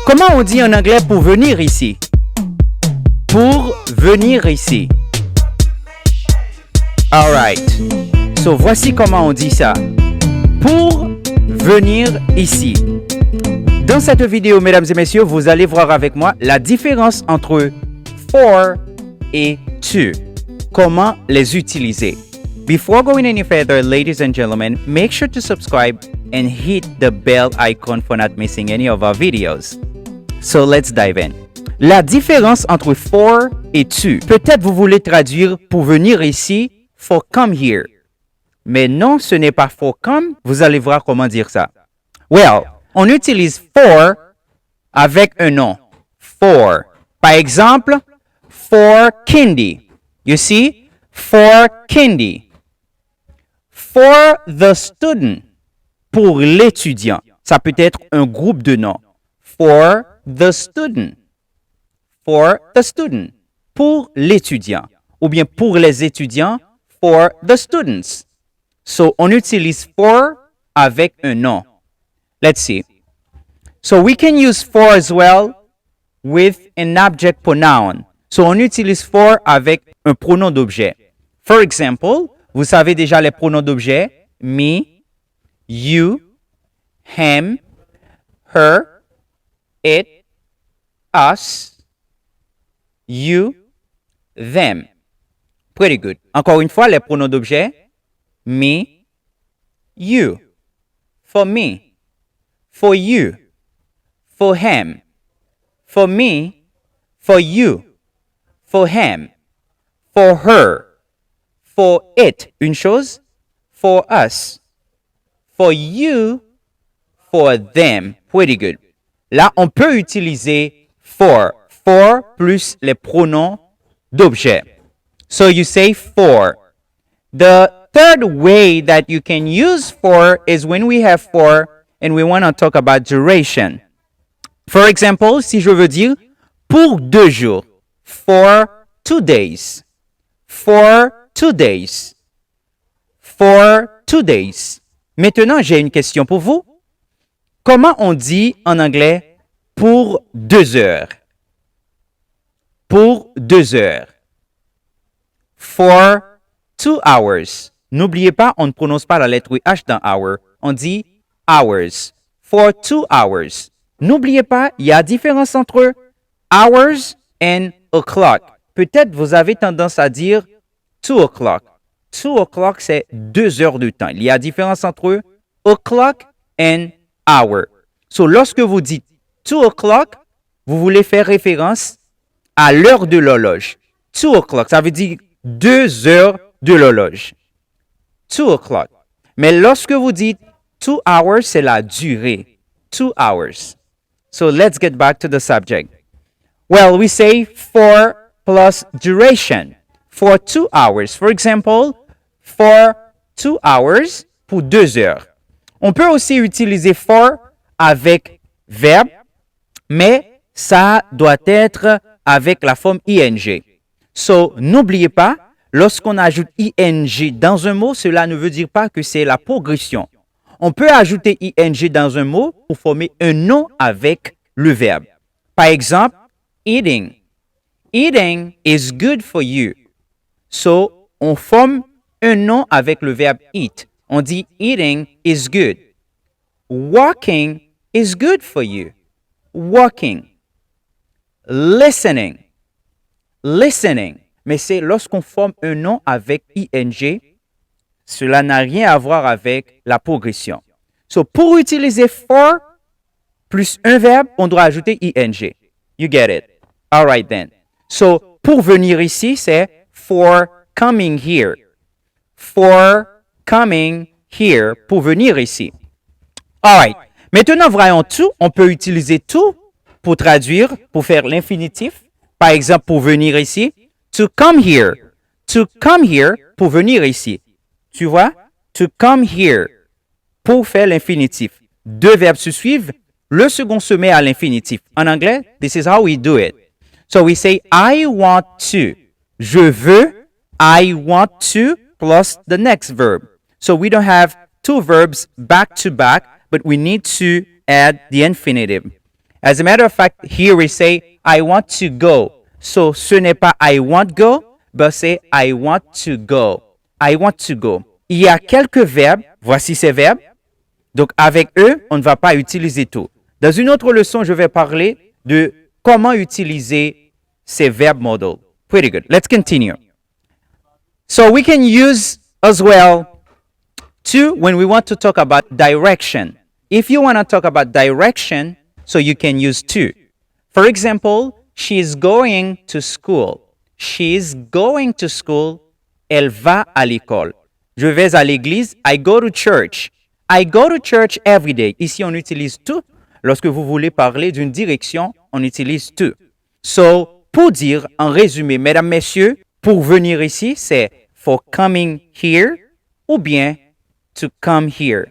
Comment on dit en anglais pour venir ici? Pour venir ici. Alright. So, voici comment on dit ça. Pour venir ici. Dans cette vidéo, mesdames et messieurs, vous allez voir avec moi la différence entre for et to. Comment les utiliser. Before going any further, ladies and gentlemen, make sure to subscribe and hit the bell icon for not missing any of our videos. So let's dive in. La différence entre for et to. Peut-être vous voulez traduire pour venir ici, for come here. Mais non, ce n'est pas for come. Vous allez voir comment dire ça. Well, on utilise for avec un nom. For. Par exemple, for Kindy. You see? For Kindy. For the student. Pour l'étudiant. Ça peut être un groupe de noms. For the student. For the student. Pour l'étudiant. Ou bien pour les étudiants. For the students. So, on utilise for avec un nom. Let's see. So, we can use for as well with an object pronoun. So, on utilise for avec un pronom d'objet. For example, vous savez déjà les pronoms d'objet. Me, you, him, her, it, us, you, them. Pretty good. Encore une fois, les pronoms d'objet. Me, you, for me, for you, for him, for me, for you, for him, for her, for it, une chose, for us, for you, for them. Pretty good. Là, on peut utiliser for plus les pronoms d'objet. So you say for. The third way that you can use for is when we have for and we want to talk about duration. For example, si je veux dire pour 2 jours, for 2 days, for 2 days, for 2 days. Maintenant, j'ai une question pour vous. Comment on dit en anglais pour 2 heures? Pour 2 heures. For 2 hours. N'oubliez pas, on ne prononce pas la lettre H dans hour. On dit hours. For 2 hours. N'oubliez pas, il y a différence entre hours and o'clock. Peut-être vous avez tendance à dire 2 o'clock. 2 o'clock, c'est 2 heures de temps. Il y a différence entre o'clock and hour. So, lorsque vous dites 2 o'clock, vous voulez faire référence à l'heure de l'horloge. 2 o'clock, ça veut dire 2 heures de l'horloge. 2 o'clock. Mais lorsque vous dites 2 hours, c'est la durée. 2 hours. So let's get back to the subject. Well, we say for plus duration. For 2 hours. For example, for 2 hours, pour 2 heures. On peut aussi utiliser for avec verbe, mais ça doit être avec la forme ing. So, n'oubliez pas, lorsqu'on ajoute ing dans un mot, cela ne veut dire pas que c'est la progression. On peut ajouter ing dans un mot pour former un nom avec le verbe. Par exemple, eating. Eating is good for you. So, on forme un nom avec le verbe eat. On dit eating is good. Walking is good for you. Walking. Listening. Listening. Mais c'est lorsqu'on forme un nom avec ing, cela n'a rien à voir avec la progression. So, pour utiliser for plus un verbe, on doit ajouter ing. You get it? All right then. So, pour venir ici, c'est for coming here. For coming here. Pour venir ici. All right. Maintenant, voyons to. On peut utiliser to pour traduire, pour faire l'infinitif. Par exemple, pour venir ici. To come here. To come here, pour venir ici. Tu vois? To come here, pour faire l'infinitif. 2 verbes se suivent. Le second se met à l'infinitif. En anglais, this is how we do it. So we say, I want to. Je veux. I want to plus the next verb. So we don't have 2 verbs back to back, but we need to add the infinitive. As a matter of fact, here we say, I want to go. So, ce n'est pas I want go, but c'est I want to go. I want to go. Il y a quelques verbes. Voici ces verbes. Donc, avec eux, on ne va pas utiliser tout. Dans une autre leçon, je vais parler de comment utiliser ces verb models. Pretty good. Let's continue. So, we can use as well to when we want to talk about direction. If you want to talk about direction, so you can use to. For example, she is going to school. She is going to school. Elle va à l'école. Je vais à l'église. I go to church. I go to church every day. Ici, on utilise to. Lorsque vous voulez parler d'une direction, on utilise to. So, pour dire, en résumé, mesdames, messieurs, pour venir ici, c'est for coming here ou bien to come here.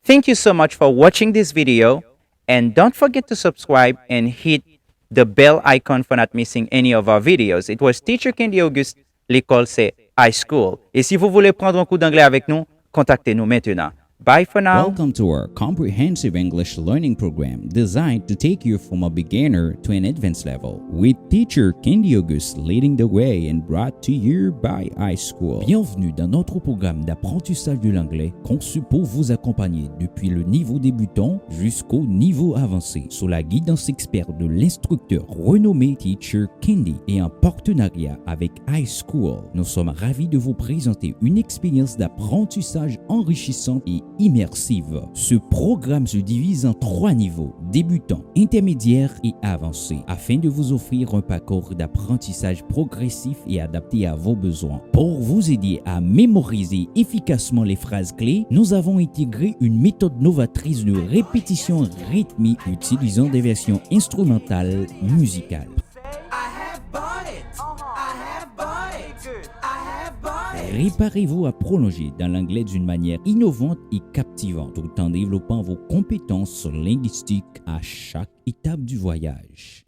Thank you so much for watching this video, and don't forget to subscribe and hit the bell icon for not missing any of our videos. It was Teacher Candy Auguste, l'école c'est iSchool. Et si vous voulez prendre un cours d'anglais avec nous, contactez-nous maintenant. Bye for now. Welcome to our comprehensive English learning program designed to take you from a beginner to an advanced level, with teacher Candy Auguste leading the way and brought to you by iSchool. Bienvenue dans notre programme d'apprentissage de l'anglais conçu pour vous accompagner depuis le niveau débutant jusqu'au niveau avancé sous la guidance experte de l'instructeur renommé Teacher Candy et en partenariat avec iSchool. Nous sommes ravis de vous présenter une expérience d'apprentissage enrichissante et immersive. Ce programme se divise en 3 niveaux, débutant, intermédiaire et avancé, afin de vous offrir un parcours d'apprentissage progressif et adapté à vos besoins. Pour vous aider à mémoriser efficacement les phrases clés, nous avons intégré une méthode novatrice de répétition rythmée utilisant des versions instrumentales musicales. Préparez-vous à prolonger dans l'anglais d'une manière innovante et captivante, tout en développant vos compétences linguistiques à chaque étape du voyage.